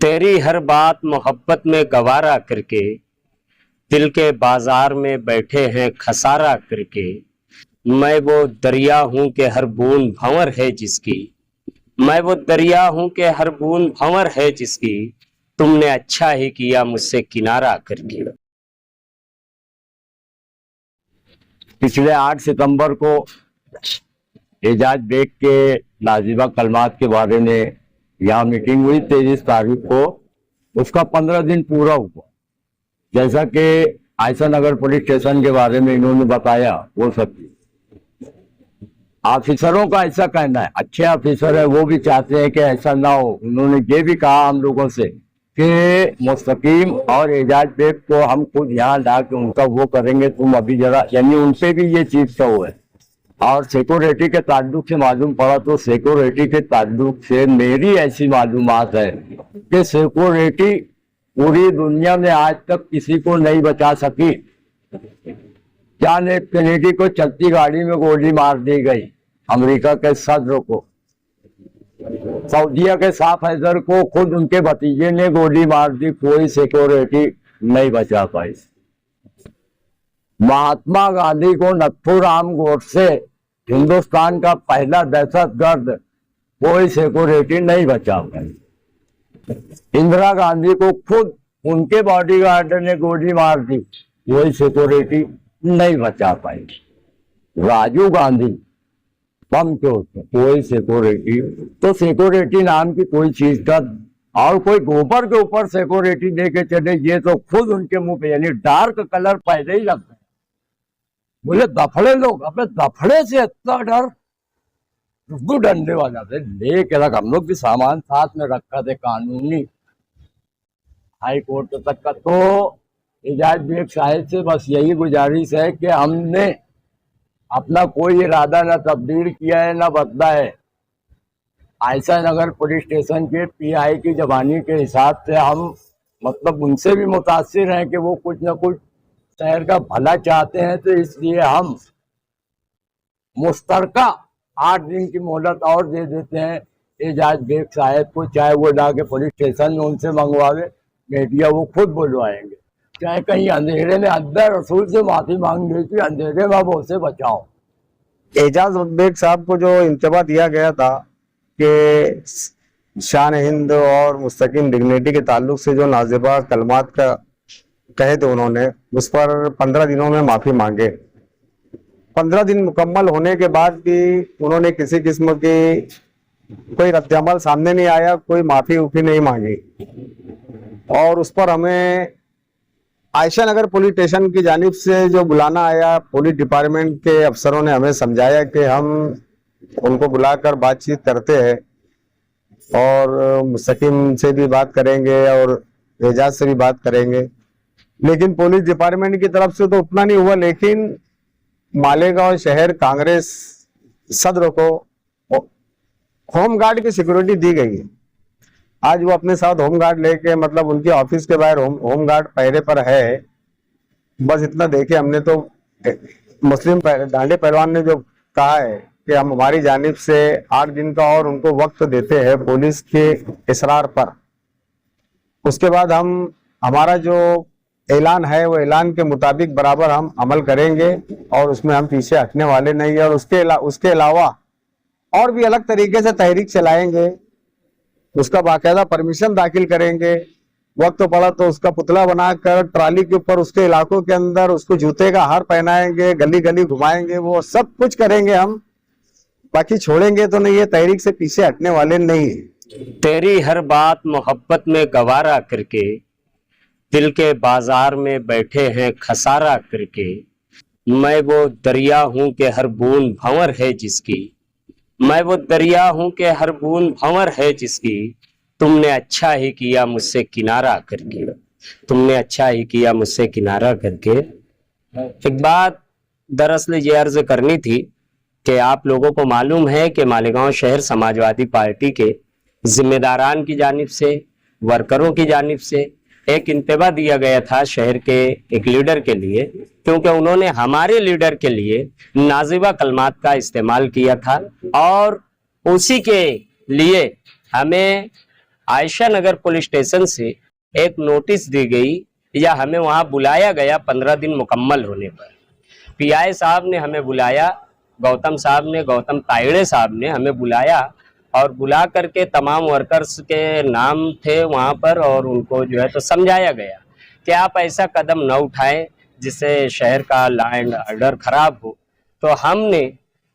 तेरी हर बात मोहब्बत में गवारा करके दिल के बाजार में बैठे हैं खसारा करके। मैं वो दरिया हूं कि हर बूंद भंवर है जिसकी, मैं वो दरिया हूं कि हर बूंद भंवर है जिसकी, तुमने अच्छा ही किया मुझसे किनारा करके। पिछले 8 सितंबर को एजाज बेग के नाजिबा कलमात के बारे में यहाँ मीटिंग हुई 23 तारीख को। उसका 15 दिन पूरा हुआ। जैसा कि आयशा नगर पुलिस स्टेशन के बारे में इन्होंने बताया, वो सब ऑफिसरों का ऐसा कहना है, अच्छे ऑफिसर है वो भी चाहते हैं कि ऐसा ना हो। उन्होंने ये भी कहा हम लोगों से कि मुस्तकीम और एजाज बेग को हम खुद यहाँ ला के उनका वो करेंगे, तुम अभी जरा, यानी उनसे भी ये चीज का वो है। और सिक्योरिटी के ताल्लुक से मालूम पड़ा तो सिक्योरिटी के ताल्लुक से मेरी ऐसी मालूमात है कि सिक्योरिटी पूरी दुनिया में आज तक किसी को नहीं बचा सकी। जॉन एफ कैनेडी को चलती गाड़ी में गोली मार दी गई, अमेरिका के सदर को। सऊदीया के शाह फैजल को खुद उनके भतीजे ने गोली मार दी, कोई सिक्योरिटी नहीं बचा पाई। महात्मा गांधी को नथुराम गोडसे, हिंदुस्तान का पहला दहशतगर्द, कोई सिक्योरिटी नहीं बचा पाई। इंदिरा गांधी को खुद उनके बॉडीगार्ड ने गोली मार दी, कोई सिक्योरिटी नहीं बचा पाई। राजीव गांधी बम के उसमें कोई सिक्योरिटी, तो सिक्योरिटी नाम की कोई चीज का, और कोई गोबर के ऊपर सिक्योरिटी लेके चले, ये तो खुद उनके मुंह पे, यानी डार्क कलर पहले ही लगता है। बोले दफड़े लोग, अपने दफड़े से इतना डर, डंडे वाला थे लेके रख, हम लोग भी सामान साथ में रखा थे कानूनी, हाई कोर्ट तक का। तो एजाज बेग साहिब से बस यही गुजारिश है कि हमने अपना कोई इरादा न तब्दील किया है न बदला है। आयशा नगर पुलिस स्टेशन के पीआई की जबानी के हिसाब से हम मतलब उनसे भी मुतासिर हैं कि वो कुछ न कुछ शहर का भला चाहते हैं, तो इसलिए हम मुश्तरका 8 दिन की मोहलत और दे देते हैं एजाज बेग साहब को। चाहे वो जाके पुलिस स्टेशन में उनसे मंगवावे, मीडिया वो खुद बुलवाएंगे, चाहे कहीं अंधेरे में अकबर रसूल से माफी मांग ली थी, अंधेरे में अब उसे बचाओ। एजाज बेग साहब को जो इंतबा दिया गया था कि शान हिंद और मुस्तकीम डिग्निटी के ताल्लुक से जो नाजिबा कलमात का कहे थे उन्होंने, उस पर 15 दिनों में माफी मांगे। 15 दिन मुकम्मल होने के बाद भी उन्होंने किसी किस्म की कोई रद्दअमल सामने नहीं आया, कोई माफी उफी नहीं मांगी। और उस पर हमें आयशा नगर पुलिस स्टेशन की जानिब से जो बुलाना आया, पुलिस डिपार्टमेंट के अफसरों ने हमें समझाया कि हम उनको बुलाकर बातचीत करते हैं और मुस्तकीम से भी बात करेंगे और एजाज से भी बात करेंगे। लेकिन पुलिस डिपार्टमेंट की तरफ से तो उतना नहीं हुआ, लेकिन मालेगांव शहर कांग्रेस सदर को होमगार्ड की सिक्योरिटी दी गई है। आज वो अपने साथ होमगार्ड लेके, मतलब उनके ऑफिस के बाहर होमगार्ड पहरे पर है। बस इतना देखे हमने तो मुस्लिम डांडे पहलवान ने जो कहा है कि हम हमारी जानिब से 8 दिन का और उनको वक्त देते हैं पुलिस के इसरार पर। उसके बाद हम हमारा जो ऐलान है वो ऐलान के मुताबिक बराबर हम अमल करेंगे और उसमें हम पीछे हटने वाले नहीं है। और उसके अलावा और भी अलग तरीके से तहरीक चलाएंगे, उसका बाकायदा परमिशन दाखिल करेंगे। वक्त पड़ा तो उसका पुतला बनाकर ट्राली के ऊपर उसके इलाकों के अंदर उसको जूते का हार पहनाएंगे, गली गली घुमाएंगे, वो सब कुछ करेंगे हम। बाकी छोड़ेंगे तो नहीं, ये तहरीक से पीछे हटने वाले नहीं है। तेरी हर बात मोहब्बत में गवारा करके दिल के बाजार में बैठे हैं खसारा करके। मैं वो दरिया हूं कि हर बूंद भंवर है जिसकी, मैं वो दरिया हूं कि हर बूंद भंवर है जिसकी, तुमने अच्छा ही किया मुझसे किनारा करके, तुमने अच्छा ही किया मुझसे किनारा करके। एक बात दरअसल ये अर्ज करनी थी कि आप लोगों को मालूम है कि मालेगांव शहर समाजवादी पार्टी के जिम्मेदारान की जानिब से, वर्करों की जानिब से एक इंतबा दिया गया था शहर के एक लीडर के लिए, क्योंकि उन्होंने हमारे लीडर के लिए नाजिबा कलमात का इस्तेमाल किया था और उसी के लिए हमें आयशा नगर पुलिस स्टेशन से एक नोटिस दी गई या हमें वहां बुलाया गया 15 दिन मुकम्मल होने पर। पीआई साहब ने हमें बुलाया, गौतम तायड़े साहब ने हमें बुलाया और बुला करके तमाम वर्कर्स के नाम थे वहां पर और उनको जो है तो समझाया गया कि आप ऐसा कदम न उठाएं जिससे शहर का लॉ एंड ऑर्डर खराब हो। तो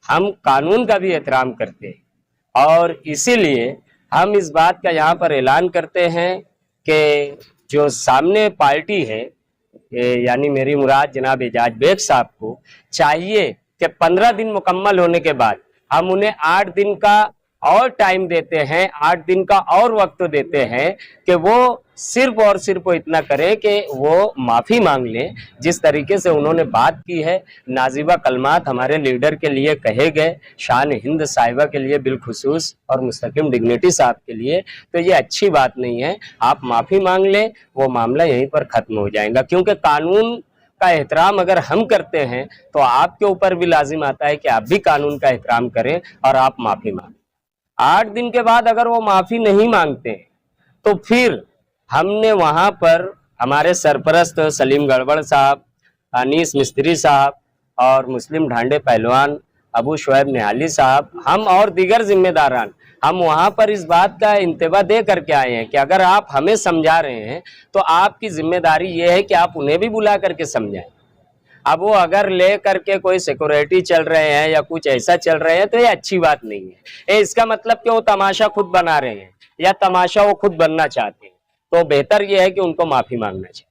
हम कानून का भी एहतराम करते हैं और इसीलिए हम इस बात का यहाँ पर ऐलान करते हैं कि जो सामने पार्टी है यानी मेरी मुराद जनाब एजाज बेग साहब को चाहिए कि 15 दिन मुकम्मल होने के बाद हम उन्हें 8 दिन का और टाइम देते हैं, 8 दिन का और वक्त देते हैं कि वो सिर्फ और सिर्फ इतना करें कि वो माफ़ी मांग लें। जिस तरीके से उन्होंने बात की है, नाजिबा कलमात हमारे लीडर के लिए कहे गए, शान हिंद साहिबा के लिए बिलखुसूस और मुस्तकिम डिग्निटी साहब के लिए, तो ये अच्छी बात नहीं है। आप माफ़ी मांग लें, वो मामला यहीं पर ख़त्म हो जाएगा। क्योंकि कानून का एहतराम अगर हम करते हैं तो आपके ऊपर भी लाजिम आता है कि आप भी कानून का एहतराम करें और आप माफ़ी मांगें। 8 दिन के बाद अगर वो माफ़ी नहीं मांगते तो फिर हमने वहाँ पर हमारे सरपरस्त सलीम गड़बड़ साहब, अनीस मिस्त्री साहब और मुस्लिम ढांडे पहलवान अबू शुएब निहाली साहब, हम और दीगर जिम्मेदारान, हम वहाँ पर इस बात का इंतबा दे करके आए हैं कि अगर आप हमें समझा रहे हैं तो आपकी जिम्मेदारी ये है कि आप उन्हें भी बुला करके समझाएं। अब वो अगर ले करके कोई सिक्योरिटी चल रहे हैं या कुछ ऐसा चल रहे हैं तो ये अच्छी बात नहीं है। इसका मतलब कि वो तमाशा खुद बना रहे हैं या तमाशा वो खुद बनना चाहते हैं। तो बेहतर ये है कि उनको माफ़ी मांगना चाहिए।